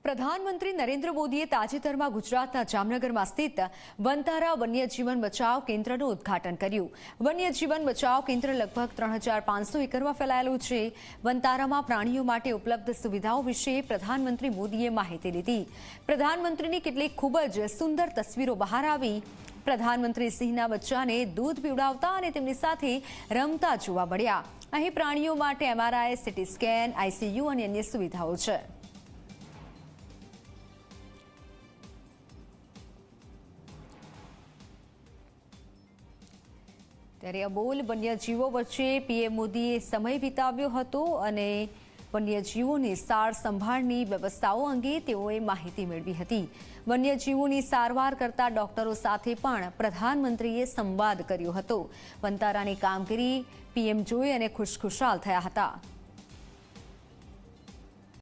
પ્રધાનમંત્રી નરેન્દ્ર મોદીએ તાજેતરમાં ગુજરાતના જામનગરમાં સ્થિત વનતારા વન્યજીવન બચાવ કેન્દ્રનું ઉદ્ઘાટન કર્યું. વન્યજીવન બચાવ કેન્દ્ર લગભગ 3500 એકરમાં ફેલાયેલું છે. વનતારામાં પ્રાણીઓ માટે ઉપલબ્ધ સુવિધાઓ વિશે પ્રધાનમંત્રી મોદીએ માહિતી લીધી. પ્રધાનમંત્રીની કેટલીક ખૂબ જ સુંદર તસવીરો બહાર આવી. પ્રધાનમંત્રી સિંહના બચ્ચાને દૂધ પીવડાવતા અને તેમની સાથે રમતા જોવા મળ્યા. અહીં પ્રાણીઓ માટે MRI, CT સ્કેન, ICU અને અન્ય સુવિધાઓ છે. ત્યારે અબોલ વન્યજીવો વચ્ચે પીએમ મોદીએ સમય વિતાવ્યો હતો અને વન્યજીવોની સાર સંભાળની વ્યવસ્થાઓ અંગે તેઓએ માહિતી મેળવી હતી. વન્યજીવોની સારવાર કરતા ડોક્ટરો સાથે પણ પ્રધાનમંત્રીએ સંવાદ કર્યો હતો. વનતારાની કામગીરી પીએમ જોઈ અને ખુશખુશાલ થયા હતા.